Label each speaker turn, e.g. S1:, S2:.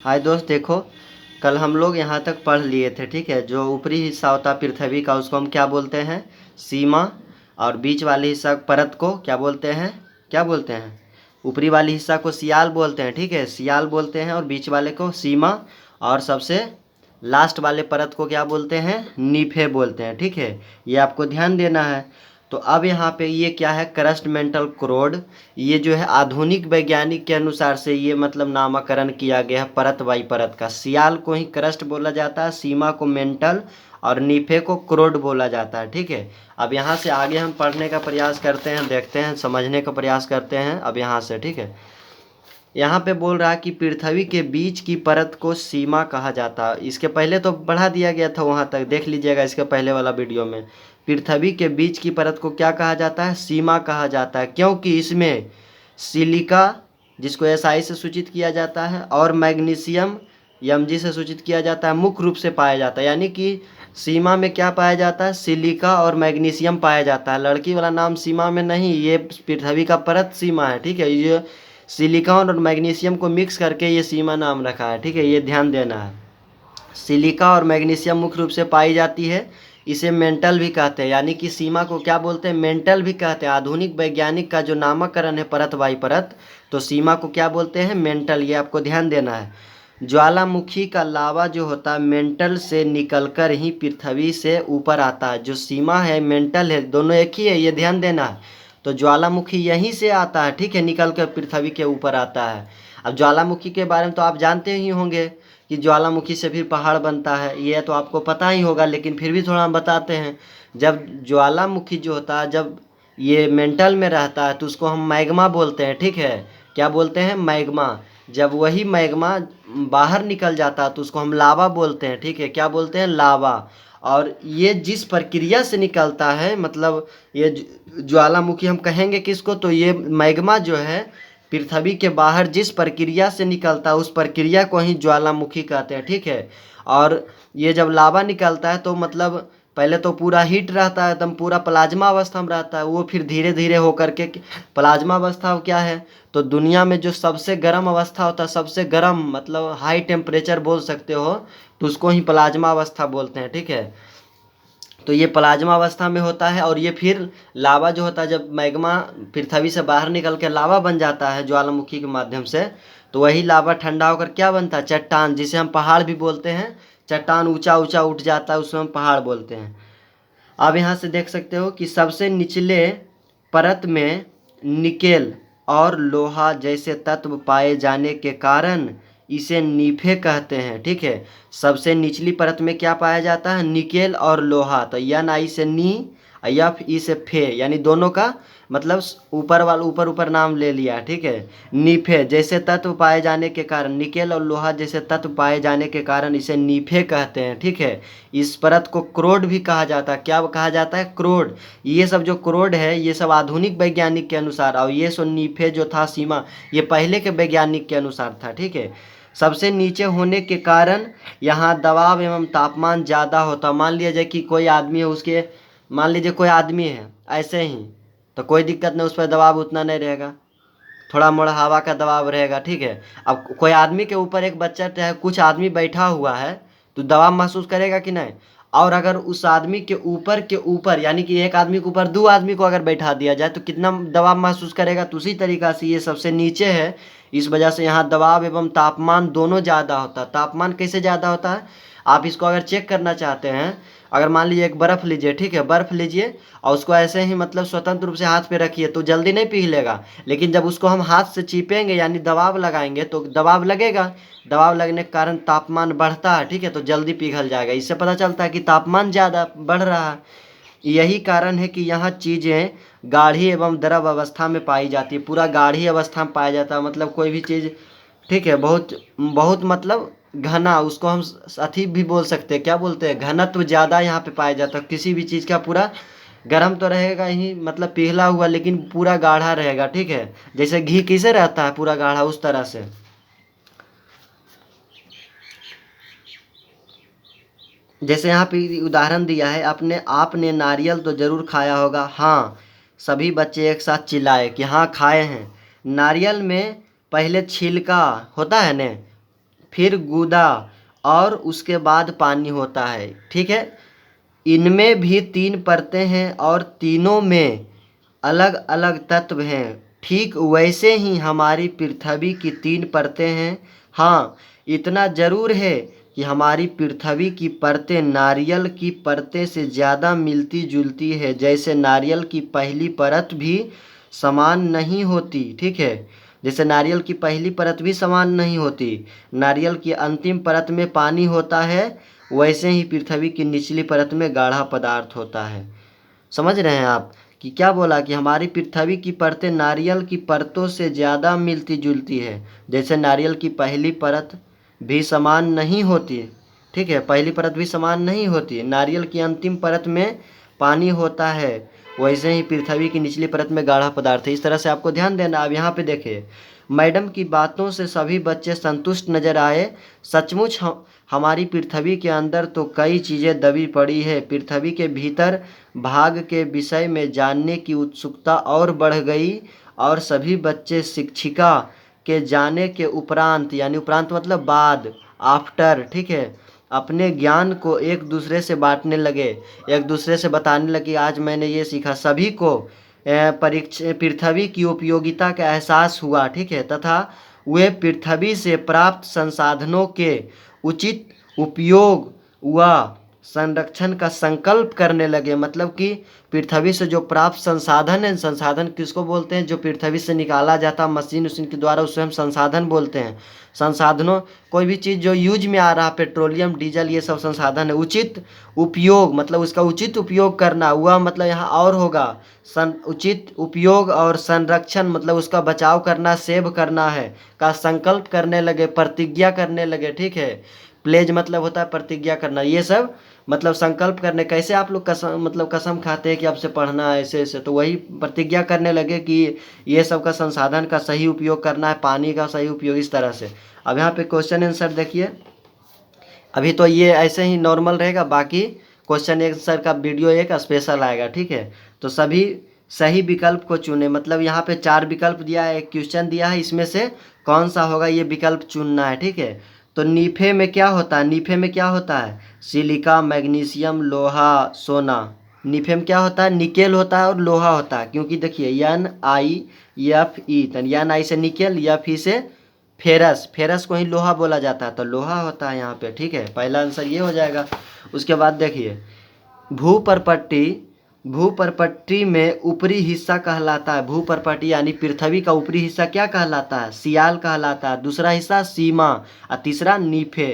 S1: हाय दोस्त, देखो कल हम लोग यहाँ तक पढ़ लिए थे। ठीक है, जो ऊपरी हिस्सा होता है पृथ्वी का उसको हम क्या बोलते हैं? सीमा। और बीच वाले हिस्सा परत को क्या बोलते हैं? क्या बोलते हैं? ऊपरी वाले हिस्सा को सियाल बोलते हैं। ठीक है, सियाल बोलते हैं। और बीच वाले को सीमा। और सबसे लास्ट वाले परत को क्या बोलते हैं? नीफे बोलते हैं। ठीक है, ये आपको ध्यान देना है। तो अब यहाँ पे ये क्या है? Crust mantle core. ये जो है आधुनिक वैज्ञानिक के अनुसार से ये मतलब नामकरण किया गया है परत बाई परत का। सियाल को ही क्रस्ट बोला जाता है, सीमा को मेंटल, और नीफे को क्रोड बोला जाता है। ठीक है, अब यहाँ से आगे हम पढ़ने का प्रयास करते हैं, देखते हैं, समझने का प्रयास करते हैं अब यहाँ से। ठीक है, यहाँ पे बोल रहा है कि पृथ्वी के बीच की परत को सीमा कहा जाता है। इसके पहले तो बढ़ा दिया गया था, वहाँ तक देख लीजिएगा इसके पहले वाला वीडियो में। पृथ्वी के बीच की परत को क्या कहा जाता है? सीमा कहा जाता है, क्योंकि इसमें सिलिका, जिसको SI से सूचित किया जाता है, और मैग्नीशियम Mg से सूचित किया जाता है, मुख्य रूप से पाया जाता है। यानी कि सीमा में क्या पाया जाता है? सिलिका और मैग्नीशियम पाया जाता है। लड़की वाला नाम सीमा में नहीं, ये पृथ्वी का परत सीमा है। ठीक है, ये सिलिकॉन और मैग्नीशियम को मिक्स करके ये सीमा नाम रखा है। ठीक है, ये ध्यान देना है। सिलिका और मैग्नीशियम मुख्य रूप से पाई जाती है। इसे मेंटल भी कहते हैं, यानी कि सीमा को क्या बोलते हैं? मेंटल भी कहते हैं। आधुनिक वैज्ञानिक का जो नामकरण है परत बाई परत, तो सीमा को क्या बोलते हैं? मेंटल। ये आपको ध्यान देना है। ज्वालामुखी का लावा जो होता है मेंटल से निकलकर ही पृथ्वी से ऊपर आता है। जो सीमा है मेंटल है, दोनों एक ही है, ये ध्यान देना है। तो ज्वालामुखी यहीं से आता है। ठीक है, निकल कर पृथ्वी के ऊपर आता है। अब ज्वालामुखी के बारे में तो आप जानते ही होंगे कि ज्वालामुखी से फिर पहाड़ बनता है, ये तो आपको पता ही होगा, लेकिन फिर भी थोड़ा हम बताते हैं। जब ज्वालामुखी जो होता है, जब ये मेंटल में रहता है तो उसको हम मैग्मा बोलते हैं। ठीक है, क्या बोलते हैं? मैग्मा। जब वही मैग्मा बाहर निकल जाता है तो उसको हम लावा बोलते हैं। ठीक है, क्या बोलते हैं? लावा। और ये जिस प्रक्रिया से निकलता है, मतलब ये ज्वालामुखी हम कहेंगे किसको? तो ये मैग्मा जो है पृथ्वी के बाहर जिस प्रक्रिया से निकलता है उस प्रक्रिया को ही ज्वालामुखी कहते हैं। ठीक है, और ये जब लावा निकलता है तो मतलब पहले तो पूरा हीट रहता है, एकदम पूरा प्लाज्मा अवस्था में रहता है, वो फिर धीरे धीरे होकर के प्लाज्मा अवस्था क्या है? तो दुनिया में जो सबसे गर्म अवस्था होता है, सबसे गर्म मतलब हाई टेम्परेचर बोल सकते हो, तो उसको ही प्लाज्मा अवस्था बोलते हैं। ठीक है, तो ये प्लाज्मा अवस्था में होता है। और ये फिर लावा जो होता है, जब मैग्मा पृथ्वी से बाहर निकल के लावा बन जाता है ज्वालामुखी के माध्यम से, तो वही लावा ठंडा होकर क्या बनता है? चट्टान, जिसे हम पहाड़ भी बोलते हैं। चट्टान ऊंचा ऊंचा उठ जाता है, उसको हम पहाड़ बोलते हैं। अब यहाँ से देख सकते हो कि सबसे निचले परत में निकेल और लोहा जैसे तत्व पाए जाने के कारण इसे नीफे कहते हैं। ठीक है, सबसे निचली परत में क्या पाया जाता है? निकेल और लोहा। तो NI से नी, FE से फे, यानी दोनों का मतलब ऊपर वाला ऊपर ऊपर नाम ले लिया। ठीक है, नीफे जैसे तत्व पाए जाने के कारण, निकेल और लोहा जैसे तत्व पाए जाने के कारण इसे नीफे कहते हैं। ठीक है, इस परत को क्रोड भी कहा जाता है। क्या कहा जाता है? क्रोड। ये सब जो क्रोड है ये सब आधुनिक वैज्ञानिक के अनुसार, और ये सो नीफे जो था सीमा, ये पहले के वैज्ञानिक के अनुसार था। ठीक है, सबसे नीचे होने के कारण यहाँ दबाव एवं तापमान ज़्यादा होता। मान लीजिए कि कोई आदमी है, उसके मान लीजिए कोई आदमी है ऐसे ही, तो कोई दिक्कत नहीं, उस पर दबाव उतना नहीं रहेगा, थोड़ा मोड़ा हवा का दबाव रहेगा। ठीक है, अब कोई आदमी के ऊपर एक बच्चा चाहे कुछ आदमी बैठा हुआ है तो दबाव महसूस करेगा कि नहीं? और अगर उस आदमी के ऊपर यानी कि एक आदमी के ऊपर दो आदमी को अगर बैठा दिया जाए तो कितना दबाव महसूस करेगा? तो उसी तरीक़ा से ये सबसे नीचे है, इस वजह से यहाँ दबाव एवं तापमान दोनों ज़्यादा होता है। तापमान कैसे ज़्यादा होता है? आप इसको अगर चेक करना चाहते हैं, अगर मान लीजिए एक बर्फ़ लीजिए। ठीक है, बर्फ़ लीजिए और उसको ऐसे ही मतलब स्वतंत्र रूप से हाथ पे रखिए तो जल्दी नहीं पिघलेगा। लेकिन जब उसको हम हाथ से चीपेंगे यानी दबाव लगाएंगे तो दबाव लगेगा। दबाव लगने के कारण तापमान बढ़ता है। ठीक है, तो जल्दी पिघल जाएगा। इससे पता चलता है कि तापमान ज़्यादा बढ़ रहा है। यही कारण है कि यहाँ चीज़ें गाढ़ी एवं द्रव अवस्था में पाई जाती है। पूरा गाढ़ी अवस्था में पाया जाता है, मतलब कोई भी चीज़, ठीक है, बहुत बहुत मतलब घना, उसको हम अथी भी बोल सकते हैं। क्या बोलते हैं? घनत्व ज़्यादा यहाँ पे पाया जाता है। किसी भी चीज़ का पूरा गर्म तो रहेगा ही, मतलब पिघला हुआ, लेकिन पूरा गाढ़ा रहेगा। ठीक है, जैसे घी कैसे रहता है पूरा गाढ़ा, उस तरह से। जैसे यहाँ पे उदाहरण दिया है, अपने आपने नारियल तो ज़रूर खाया होगा। हाँ, सभी बच्चे एक साथ चिल्लाए कि हाँ खाए हैं। नारियल में पहले छिलका होता है न, फिर गुदा और उसके बाद पानी होता है, ठीक है। इनमें भी 3 परतें हैं और तीनों में अलग अलग तत्व हैं। ठीक वैसे ही हमारी पृथ्वी की 3 परतें हैं। हाँ, इतना ज़रूर है कि हमारी पृथ्वी की परतें नारियल की परतें से ज़्यादा मिलती जुलती है। जैसे नारियल की पहली परत भी समान नहीं होती, ठीक है। जैसे नारियल की पहली परत भी समान नहीं होती, नारियल की अंतिम परत में पानी होता है, वैसे ही पृथ्वी की निचली परत में गाढ़ा पदार्थ होता है। समझ रहे हैं आप कि क्या बोला कि हमारी पृथ्वी की परतें नारियल की परतों से ज़्यादा मिलती जुलती है। जैसे नारियल की पहली परत भी समान नहीं होती, ठीक है, पहली परत भी समान नहीं होती, नारियल की अंतिम परत में पानी होता है, वैसे ही पृथ्वी की निचली परत में गाढ़ा पदार्थ है। इस तरह से आपको ध्यान देना। अब यहाँ पे देखिए, मैडम की बातों से सभी बच्चे संतुष्ट नजर आए। सचमुच हमारी पृथ्वी के अंदर तो कई चीज़ें दबी पड़ी है। पृथ्वी के भीतर भाग के विषय में जानने की उत्सुकता और बढ़ गई और सभी बच्चे शिक्षिका के जाने के उपरांत, यानी उपरांत मतलब बाद, आफ्टर, ठीक है, अपने ज्ञान को एक दूसरे से बांटने लगे, एक दूसरे से बताने लगे आज मैंने ये सीखा। सभी को पृथ्वी की उपयोगिता का एहसास हुआ, ठीक है, तथा वे पृथ्वी से प्राप्त संसाधनों के उचित उपयोग व संरक्षण का संकल्प करने लगे। मतलब कि पृथ्वी से जो प्राप्त संसाधन है, संसाधन किसको बोलते हैं, जो पृथ्वी से निकाला जाता मशीन उशीन के द्वारा, उसे हम संसाधन बोलते हैं। संसाधनों, कोई भी चीज़ जो यूज में आ रहा, पेट्रोलियम, डीजल, ये सब संसाधन है। उचित उपयोग मतलब उसका उचित उपयोग करना, हुआ मतलब यहाँ और होगा उचित उपयोग, और संरक्षण मतलब उसका बचाव करना, सेव करना है, का संकल्प करने लगे, प्रतिज्ञा करने लगे, ठीक है। प्लेज मतलब होता है प्रतिज्ञा करना, ये सब मतलब संकल्प करने। कैसे आप लोग कसम मतलब कसम खाते हैं कि आपसे पढ़ना है ऐसे ऐसे, तो वही प्रतिज्ञा करने लगे कि ये सब का संसाधन का सही उपयोग करना है, पानी का सही उपयोग, इस तरह से। अब यहाँ पे क्वेश्चन आंसर देखिए। अभी तो ये ऐसे ही नॉर्मल रहेगा, बाकी क्वेश्चन आंसर का वीडियो एक स्पेशल आएगा, ठीक है। तो सभी सही विकल्प को चुने। मतलब यहाँ पे 4 विकल्प दिया है, एक क्वेश्चन दिया है, इसमें से कौन सा होगा ये विकल्प चुनना है, ठीक है। तो नीफे में क्या होता है, नीफे में क्या होता है, सिलिका, मैग्नीशियम, लोहा, सोना। नीफे में क्या होता है, निकेल होता है और लोहा होता है। क्योंकि देखिए NiFe, तो NI से निकेल, एफ से फेरस, फेरस को ही लोहा बोला जाता है, तो लोहा होता है यहाँ पे, ठीक है। पहला आंसर ये हो जाएगा। उसके बाद देखिए, भूपरपट्टी, भूपरपट्टी में ऊपरी हिस्सा कहलाता है, भूपरपट्टी यानी पृथ्वी का ऊपरी हिस्सा क्या कहलाता है, सियाल कहलाता है। दूसरा हिस्सा सीमा और तीसरा नीफे।